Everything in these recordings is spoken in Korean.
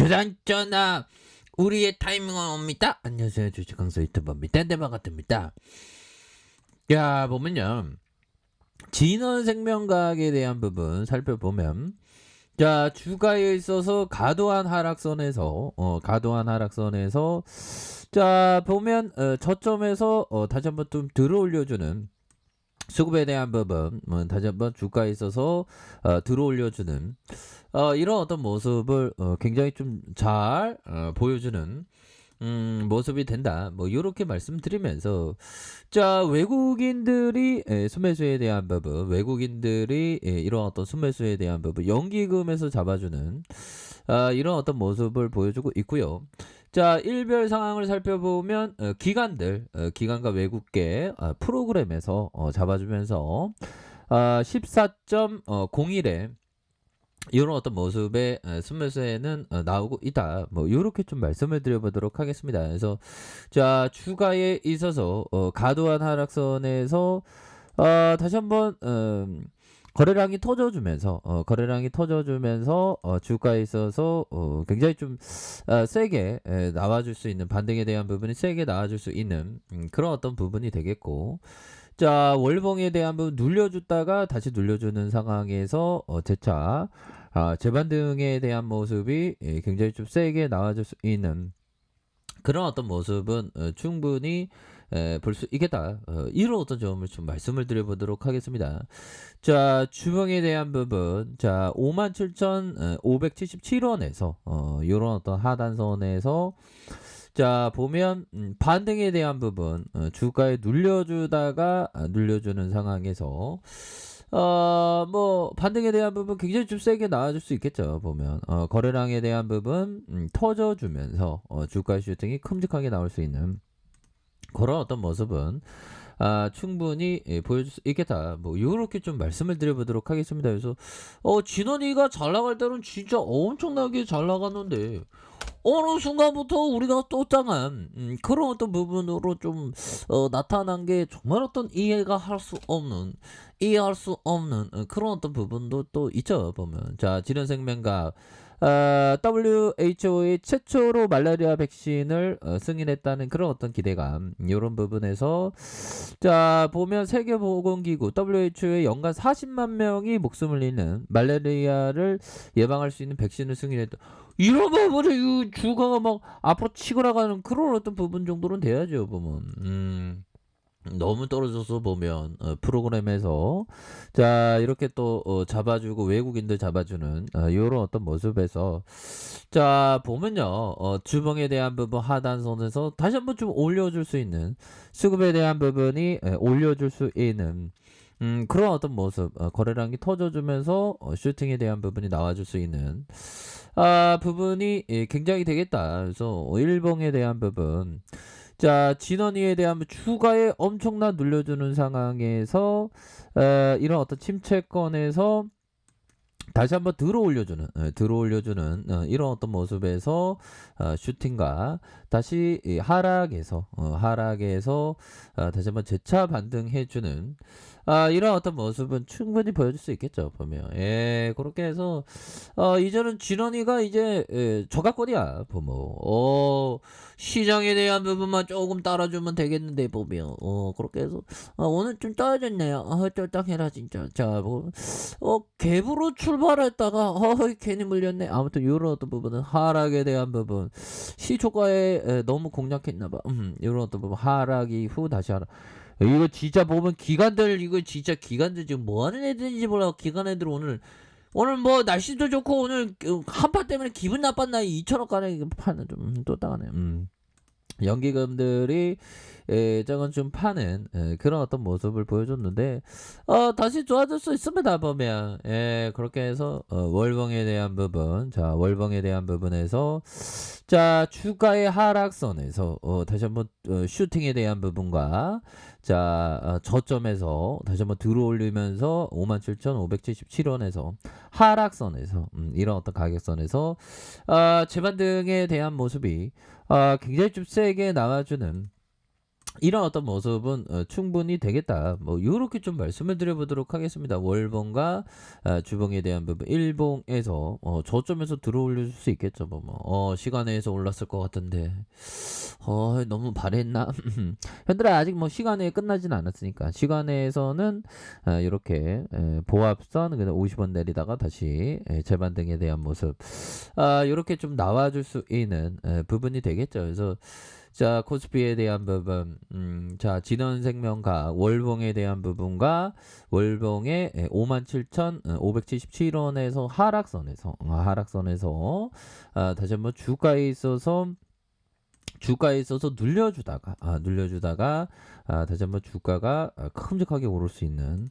조단전화 우리의 타이밍은 옵니다. 안녕하세요, 주식 강사 유튜버입니다. 네, 반갑습니다. 야, 보면요, 진원생명과학에 대한 부분 살펴보면, 자, 주가에 있어서 가도한 하락선에서 자, 보면 저점에서 다시 한번 좀 들어올려주는 수급에 대한 부분, 다시 한번 주가에 있어서 들어올려주는 이런 어떤 모습을 굉장히 좀 잘 보여주는 모습이 된다. 뭐 이렇게 말씀드리면서, 자, 외국인들이 순매수에 대한 부분, 외국인들이 이런 어떤 순매수에 대한 부분, 연기금에서 잡아주는 이런 어떤 모습을 보여주고 있고요. 자, 일별 상황을 살펴보면 기관과 외국계 프로그램에서 잡아주면서 14.01에 이런 어떤 모습의 순매수에는 나오고 있다. 뭐 이렇게 좀 말씀을 드려보도록 하겠습니다. 그래서 자, 주가에 있어서 과도한 하락선에서 다시 한번 거래량이 터져주면서 주가에 있어서 굉장히 좀 세게 나와줄 수 있는, 반등에 대한 부분이 세게 나와줄 수 있는 그런 어떤 부분이 되겠고, 자, 월봉에 대한 부분 눌려줬다가 다시 눌려주는 상황에서 재차 재반등에 대한 모습이 굉장히 좀 세게 나와줄 수 있는 그런 어떤 모습은 충분히 볼 수 있겠다. 이런 어떤 점을 좀 말씀을 드려보도록 하겠습니다. 자, 주봉에 대한 부분, 자, 57,577원에서 이런 어떤 하단선에서 자, 보면 반등에 대한 부분, 주가에 눌려주다가 눌려주는 상황에서 뭐 반등에 대한 부분 굉장히 좀 세게 나와줄 수 있겠죠. 보면 거래량에 대한 부분 터져주면서 주가 슈팅이 큼직하게 나올 수 있는 그런 어떤 모습은 충분히 보여줄 수 있겠다. 뭐 이렇게 좀 말씀을 드려보도록 하겠습니다. 그래서 진원이가 잘 나갈 때는 진짜 엄청나게 잘 나갔는데 어느 순간부터 우리가 또 짱한 그런 어떤 부분으로 좀 나타난 게 정말 어떤 이해할 수 없는 그런 어떤 부분도 또 있죠. 보면 자, 진원생명과 WHO의 최초로 말라리아 백신을 승인했다는 그런 어떤 기대감, 이런 부분에서 자, 보면 세계보건기구 WHO의 연간 40만 명이 목숨을 잃는 말라리아를 예방할 수 있는 백신을 승인했다. 이런 부분에 이 주가가 막 앞으로 치고 나가는 그런 어떤 부분 정도는 돼야죠. 보면 너무 떨어져서 보면 프로그램에서 자, 이렇게 또 잡아주고 외국인들 잡아주는 이런 어떤 모습에서 자, 보면요, 주봉에 대한 부분 하단선에서 다시 한번 좀 올려줄 수 있는, 수급에 대한 부분이 올려줄 수 있는 그런 어떤 모습, 거래량이 터져주면서 슈팅에 대한 부분이 나와줄 수 있는 부분이 굉장히 되겠다. 그래서 일봉에 대한 부분, 자, 진원이에 대한 추가에 엄청난 눌려주는 상황에서 이런 어떤 침체권에서 다시 한번 들어올려주는 이런 어떤 모습에서 슈팅과 다시 하락에서 다시 한번 재차 반등해주는 이런 어떤 모습은 충분히 보여줄 수 있겠죠. 보면 그렇게 해서 이제는 진원이가 이제 저가권이야. 보면 시장에 대한 부분만 조금 따라주면 되겠는데, 보면 그렇게 해서 오늘 좀 떨어졌네요. 쫄딱해라 진짜. 자, 뭐 갭으로 출발했다가 괜히 물렸네. 아무튼 이런 어떤 부분은 하락에 대한 부분, 시초가에 너무 공략했나봐. 이런 어떤 부분 하락 이후 다시 하락. 이거 진짜 보면 이거 진짜 기관들 지금 뭐 하는 애들인지 몰라. 기관 애들 오늘 뭐 날씨도 좋고 오늘 한파 때문에 기분 나빴나. 2천원가량 파는 좀 또 따가네. 연기금들이 저건 좀 파는 그런 어떤 모습을 보여줬는데 다시 좋아질 수 있습니다. 보면 그렇게 해서 월봉에 대한 부분, 자, 월봉에 대한 부분에서 자, 주가의 하락선에서 다시 한번 슈팅에 대한 부분과 자, 저점에서 다시 한번 들어올리면서 57,577원에서 하락선에서 이런 어떤 가격선에서 재반등에 대한 모습이 굉장히 좀 세게 나와주는 이런 어떤 모습은 충분히 되겠다. 뭐 요렇게 좀 말씀을 드려보도록 하겠습니다. 월봉과 주봉에 대한 부분. 일봉에서 저점에서 들어올릴 수 있겠죠. 시간에서 올랐을 것 같은데 너무 발했나? 현들아 아직 뭐 시간에 끝나진 않았으니까 시간에서는 이렇게 보합선 그다음 50원 내리다가 다시 재반등에 대한 모습 이렇게 좀 나와줄 수 있는 부분이 되겠죠. 그래서 자, 코스피에 대한 부분, 자, 진원생명과 월봉에 대한 부분과 월봉의 57,577원에서 하락선에서 다시 한번 주가에 있어서 눌려주다가 다시 한번 주가가 큼직하게 오를 수 있는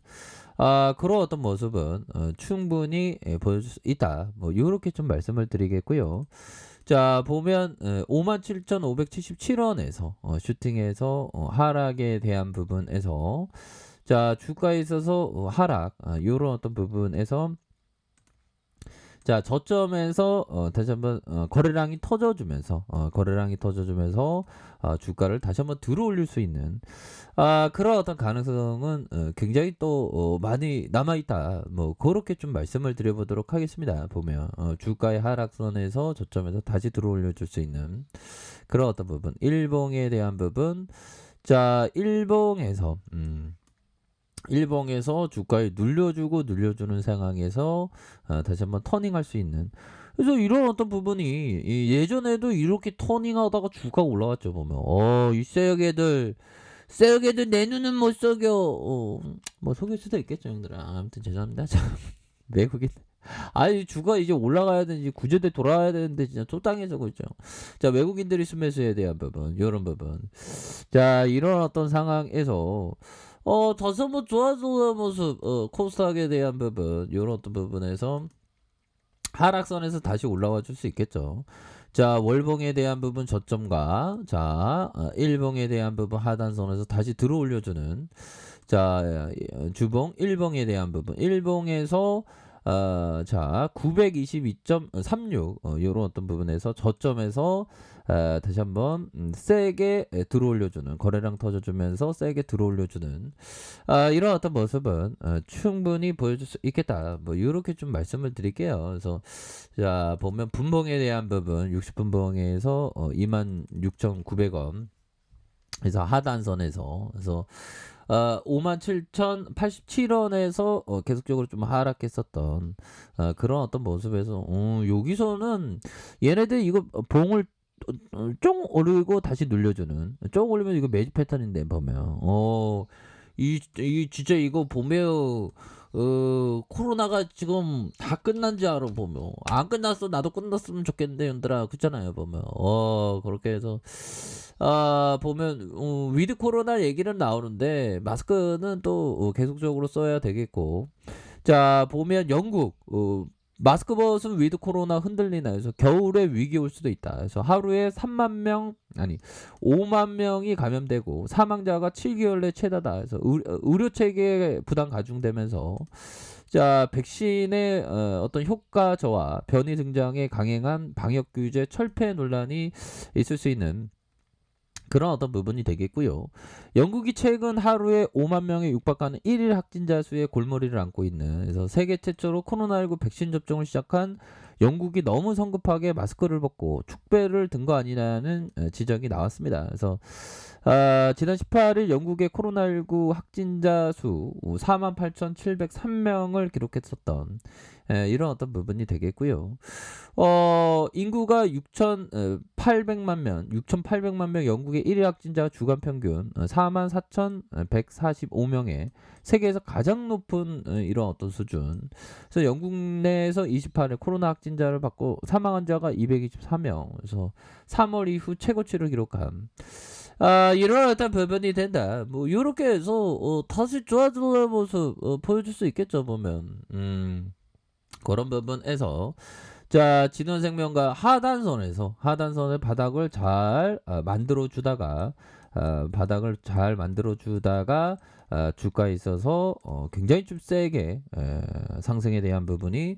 그런 어떤 모습은 충분히 보여줄 수 있다. 뭐 이렇게 좀 말씀을 드리겠고요. 자 보면 57,577원에서 슈팅에서 하락에 대한 부분에서 자 주가에 있어서 하락 요런 어떤 부분에서 자 저점에서 다시 한번 거래량이 터져주면서 주가를 다시 한번 들어올릴 수 있는 그런 어떤 가능성은 굉장히 또 많이 남아있다. 뭐 그렇게 좀 말씀을 드려보도록 하겠습니다. 보면 주가의 하락선에서 저점에서 다시 들어올려줄 수 있는 그런 어떤 부분. 일봉에 대한 부분. 자 일봉에서 주가에 눌려주는 상황에서 다시 한번 터닝할 수 있는 그래서 이런 어떤 부분이 예전에도 이렇게 터닝하다가 주가가 올라갔죠. 보면 이 쇠역애들 내 눈은 못 속여. 뭐 속일 수도 있겠죠, 형들아. 아무튼 죄송합니다. 외국인. 아니 주가 이제 올라가야 되는지 구제대 돌아와야 되는데 진짜 쫓당해서고 있죠. 자 외국인들이 스매스에 대한 부분, 이런 부분. 자 이런 어떤 상황에서 다시 한번 좋아지는 모습, 코스닥에 대한 부분, 이런 어떤 부분에서 하락선에서 다시 올라와 줄 수 있겠죠. 자 월봉에 대한 부분 저점과 자 일봉에 대한 부분 하단선에서 다시 들어 올려주는 자 주봉 일봉에 대한 부분 일봉에서 자 922.36 요런 어떤 부분에서 저점에서 다시 한번 세게 들어올려주는 거래량 터져주면서 세게 들어올려주는 이런 어떤 모습은 충분히 보여줄 수 있겠다. 뭐 이렇게 좀 말씀을 드릴게요. 그래서 자 보면 분봉에 대한 부분 60분봉에서 26,900원 그래서 하단선에서 그래서 57,087원에서 계속적으로 좀 하락했었던 그런 어떤 모습에서 여기서는 얘네들 이거 봉을 쫑 오르고 다시 눌려주는 쫑 올리면 이거 매집 패턴인데 보면 이 진짜 이거 보면 코로나가 지금 다 끝난지 알아 보면 안 끝났어 나도 끝났으면 좋겠는데 연들아 그렇잖아요 보면 그렇게 해서 보면 위드 코로나 얘기는 나오는데 마스크는 또 계속적으로 써야 되겠고 자 보면 영국 마스크 벗은 위드 코로나 흔들리나 해서 겨울에 위기 올 수도 있다. 그래서 하루에 3만 명 아니 5만 명이 감염되고 사망자가 7개월 내 최다다. 그래서 의료 체계 부담 가중되면서 자 백신의 어떤 효과 저하 변이 등장에 강행한 방역 규제 철폐 논란이 있을 수 있는 그런 어떤 부분이 되겠고요. 영국이 최근 하루에 5만 명에 육박하는 1일 확진자 수의 골머리를 앓고 있는 그래서 세계 최초로 코로나19 백신 접종을 시작한 영국이 너무 성급하게 마스크를 벗고 축배를 든 거 아니냐는 지적이 나왔습니다. 그래서 지난 18일 영국의 코로나19 확진자 수 48,703명을 기록했었던 이런 어떤 부분이 되겠고요. 인구가 6,800만 명 영국의 1일 확진자 주간 평균 44,145명에 세계에서 가장 높은 이런 어떤 수준. 그래서 영국 내에서 28일 코로나 확진자를 받고 사망 환자가 224명. 그래서 3월 이후 최고치를 기록한 이런 어떤 부분이 된다. 뭐 이렇게 해서 다시 좋아지는 모습 보여줄 수 있겠죠 보면. 그런 부분에서 자 진원생명과 하단선의 바닥을 잘 만들어 주다가 주가에 있어서 굉장히 좀 세게 상승에 대한 부분이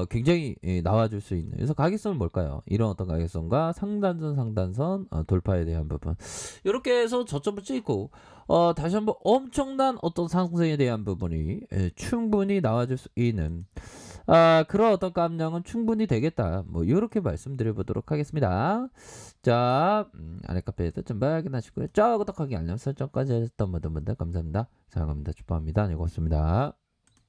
굉장히 나와줄 수 있는. 그래서 가격선은 뭘까요? 이런 어떤 가격선과 상단선 돌파에 대한 부분. 이렇게 해서 저점을 찍고 다시 한번 엄청난 어떤 상승에 대한 부분이 충분히 나와줄 수 있는 그런 어떤 깜냥은 충분히 되겠다. 뭐 요렇게 말씀드려 보도록 하겠습니다. 자, 아랫카페에서 좀 확인하시고요. 구독하기 알람 설정까지 해주셨던 모든 분들 감사합니다. 사랑합니다. 축복합니다. 네, 고맙습니다.